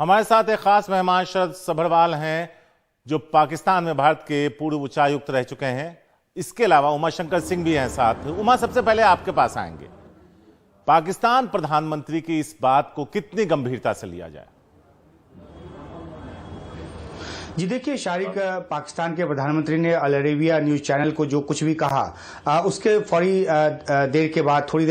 हमारे साथ एक खास मेहमान शरद सभरवाल हैं, जो पाकिस्तान में भारत के पूर्व उच्चायुक्त रह चुके हैं। इसके अलावा उमा शंकर सिंह भी हैं साथ। उमा, सबसे पहले आपके पास आएंगे। पाकिस्तान प्रधानमंत्री की इस बात को कितनी गंभीरता से लिया जाए? जी देखिए शारिक, पाकिस्तान के प्रधानमंत्री ने अल अरेबिया न्यूज चैनल को जो कुछ भी कहा, उसके थोड़ी देर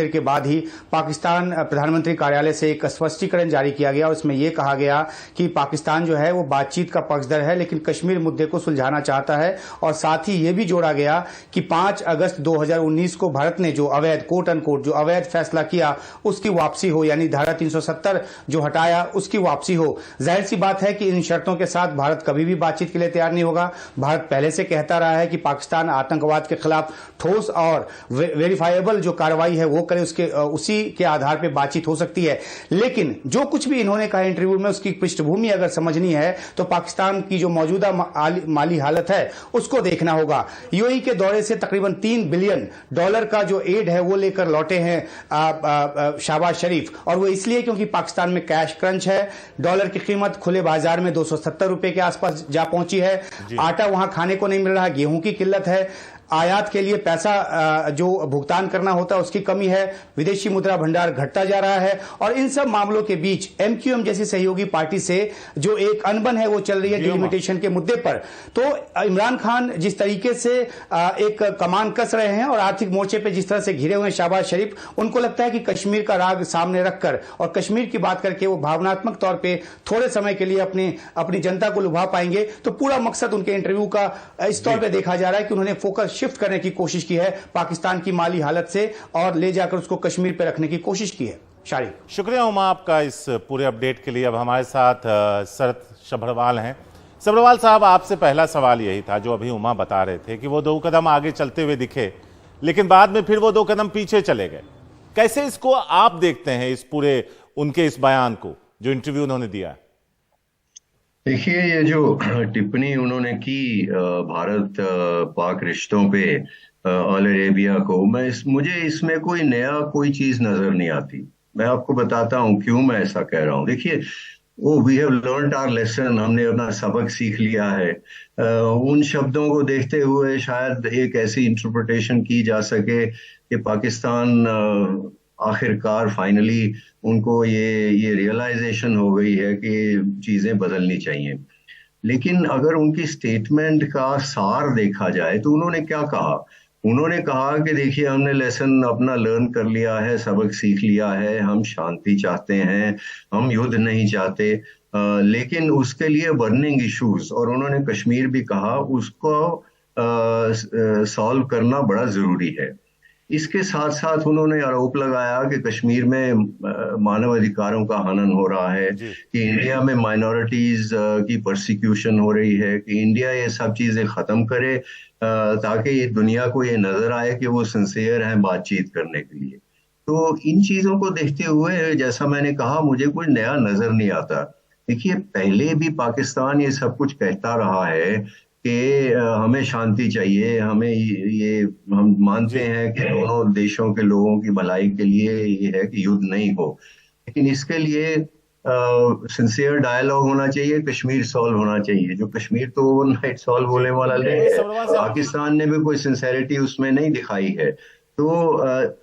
के बाद ही पाकिस्तान प्रधानमंत्री कार्यालय से एक स्पष्टीकरण जारी किया गया। उसमें यह कहा गया कि पाकिस्तान जो है वो बातचीत का पक्षधर है, लेकिन कश्मीर मुद्दे को सुलझाना चाहता है। और साथ ही ये भी जोड़ा गया कि 5 अगस्त 2019 को भारत ने जो अवैध कोट अनकोट जो अवैध फैसला किया उसकी वापसी हो, यानी धारा 370 जो हटाया उसकी वापसी हो। जाहिर सी बात है कि इन शर्तों के साथ भारत कभी भी बातचीत के लिए तैयार नहीं होगा। भारत पहले से कहता रहा है कि पाकिस्तान आतंकवाद के खिलाफ ठोस और वेरीफाइबल जो कार्रवाई है वो करे, उसी के आधार पर बातचीत हो सकती है। लेकिन जो कुछ भी इन्होंने कहा इंटरव्यू में, उसकी पृष्ठभूमि अगर समझनी है तो पाकिस्तान की जो मौजूदा माली हालत है उसको देखना होगा। यूएई के दौरे से तकरीबन $3 बिलियन का जो एड है वो लेकर लौटे हैं शहबाज शरीफ, और वो इसलिए क्योंकि पाकिस्तान में कैश क्रंच है। डॉलर की कीमत खुले बाजार में 270 रुपए के आसपास जा पहुंची है। आटा वहां खाने को नहीं मिल रहा, गेहूं की किल्लत है, आयात के लिए पैसा जो भुगतान करना होता है उसकी कमी है, विदेशी मुद्रा भंडार घटता जा रहा है। और इन सब मामलों के बीच एमक्यूएम जैसी सहयोगी पार्टी से जो एक अनबन है वो चल रही है डिलिमिटेशन के मुद्दे पर। तो इमरान खान जिस तरीके से एक कमान कस रहे हैं और आर्थिक मोर्चे पे जिस तरह से घिरे हुए हैं शहबाज शरीफ, उनको लगता है कि कश्मीर का राग सामने रखकर और कश्मीर की बात करके वो भावनात्मक तौर पर थोड़े समय के लिए अपनी जनता को लुभा पाएंगे। तो पूरा मकसद उनके इंटरव्यू का इस तौर पर देखा जा रहा है कि उन्होंने फोकस शिफ्ट करने की कोशिश की है पाकिस्तान की माली हालत से और ले जाकर उसको कश्मीर पर रखने की कोशिश की है। शारिक, शुक्रिया उमा आपका इस पूरे अपडेट के लिए। अब हमारे साथ शरद सभरवाल हैं। सभरवाल साहब, आपसे पहला सवाल यही था जो अभी उमा बता रहे थे कि वो 2 कदम आगे चलते हुए दिखे, लेकिन बाद में फिर वो 2 कदम पीछे चले गए। कैसे इसको आप देखते हैं, इस पूरे उनके इस बयान को जो इंटरव्यू उन्होंने दिया? देखिए, ये जो टिप्पणी उन्होंने की भारत पाक रिश्तों पे अल अरेबिया को, मुझे इसमें कोई चीज नजर नहीं आती। मैं आपको बताता हूँ क्यों मैं ऐसा कह रहा हूँ। देखिए, we have learned our lesson, हमने अपना सबक सीख लिया है। उन शब्दों को देखते हुए शायद एक ऐसी इंटरप्रिटेशन की जा सके कि पाकिस्तान आखिरकार फाइनली उनको ये रियलाइजेशन हो गई है कि चीजें बदलनी चाहिए। लेकिन अगर उनकी स्टेटमेंट का सार देखा जाए तो उन्होंने क्या कहा? उन्होंने कहा कि देखिए, हमने लेसन अपना लर्न कर लिया है, सबक सीख लिया है, हम शांति चाहते हैं, हम युद्ध नहीं चाहते, लेकिन उसके लिए बर्निंग इश्यूज, और उन्होंने कश्मीर भी कहा, उसको सॉल्व करना बड़ा जरूरी है। इसके साथ साथ उन्होंने आरोप लगाया कि कश्मीर में मानव अधिकारों का हनन हो रहा है, कि इंडिया में माइनॉरिटीज की परसिक्यूशन हो रही है, कि इंडिया ये सब चीजें खत्म करे ताकि ये दुनिया को ये नजर आए कि वो सिंसियर हैं बातचीत करने के लिए। तो इन चीजों को देखते हुए, जैसा मैंने कहा, मुझे कुछ नया नजर नहीं आता। देखिए, पहले भी पाकिस्तान ये सब कुछ कहता रहा है कि हमें शांति चाहिए, हम मानते हैं कि दोनों देशों के लोगों की भलाई के लिए ये है कि युद्ध नहीं हो, लेकिन इसके लिए सिंसियर डायलॉग होना चाहिए, कश्मीर सॉल्व होना चाहिए। जो कश्मीर तो ओवरनाइट सॉल्व होने वाला नहीं है, पाकिस्तान ने भी कोई सिंसेरिटी उसमें नहीं दिखाई है। तो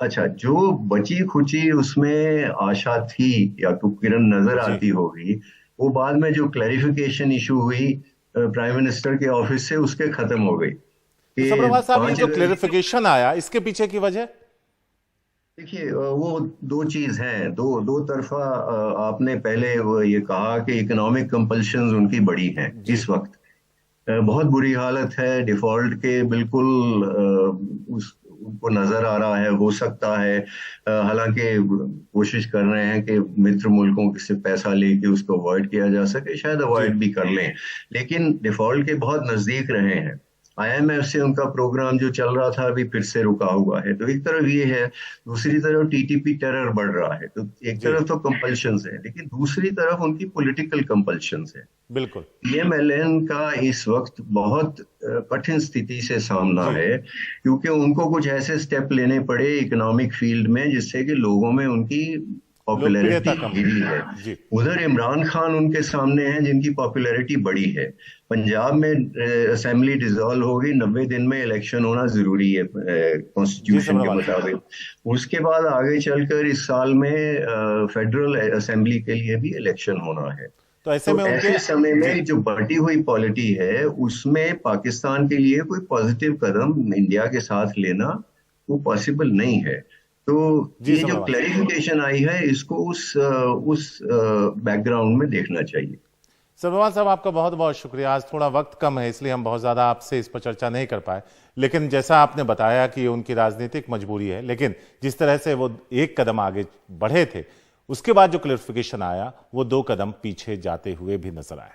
अच्छा, जो बची खुची उसमें आशा थी या तो किरण नजर आती होगी, वो बाद में जो क्लैरिफिकेशन इशू हुई प्राइम मिनिस्टर के ऑफिस से, उसके खत्म हो गई। सभरवाल साहब, ये जो क्लैरिफिकेशन आया, इसके पीछे की वजह? देखिए, वो 2 चीज हैं, दो तरफा। आपने पहले ये कहा कि इकोनॉमिक कंपल्शंस उनकी बड़ी हैं इस वक्त, बहुत बुरी हालत है डिफॉल्ट के, बिल्कुल उनको नजर आ रहा है। हो सकता है, हालांकि कोशिश कर रहे हैं कि मित्र मुल्कों से पैसा लेके उसको अवॉइड किया जा सके, शायद अवॉइड भी कर लें, लेकिन डिफॉल्ट के बहुत नजदीक रहे हैं। आईएमएफ से उनका प्रोग्राम जो चल रहा था अभी फिर से रुका हुआ है। तो एक तरफ ये है, दूसरी तरफ टीटीपी टेरर बढ़ रहा है। तो एक तरफ तो कंपल्शंस है, लेकिन दूसरी तरफ उनकी पॉलिटिकल कंपल्शंस है। बिल्कुल, पीएमएलएन का इस वक्त बहुत कठिन स्थिति से सामना है, क्योंकि उनको कुछ ऐसे स्टेप लेने पड़े इकोनॉमिक फील्ड में जिससे कि लोगों में उनकी पॉपुलैरिटी लोकप्रियता कम गिरी जी। है। उधर इमरान खान उनके सामने हैं जिनकी पॉपुलैरिटी बड़ी है। पंजाब में असेंबली डिसॉल्व होगी, 90 दिन में इलेक्शन होना जरूरी है कॉन्स्टिट्यूशन के मुताबिक। उसके बाद आगे चलकर इस साल में फेडरल असेंबली के लिए भी इलेक्शन होना है। तो ऐसे में ऐसे समय में जो बढ़ती हुई पॉलिटी है उसमें पाकिस्तान के लिए कोई पॉजिटिव कदम इंडिया के साथ लेना वो पॉसिबल नहीं है। तो ये जो क्लैरिफिकेशन आई है इसको उस बैकग्राउंड में देखना चाहिए। सब्रवाल साहब, आपका बहुत बहुत शुक्रिया। आज थोड़ा वक्त कम है इसलिए हम बहुत ज्यादा आपसे इस पर चर्चा नहीं कर पाए, लेकिन जैसा आपने बताया कि उनकी राजनीतिक मजबूरी है, लेकिन जिस तरह से वो एक कदम आगे बढ़े थे उसके बाद जो क्लैरिफिकेशन आया वो 2 कदम पीछे जाते हुए भी नजर आए।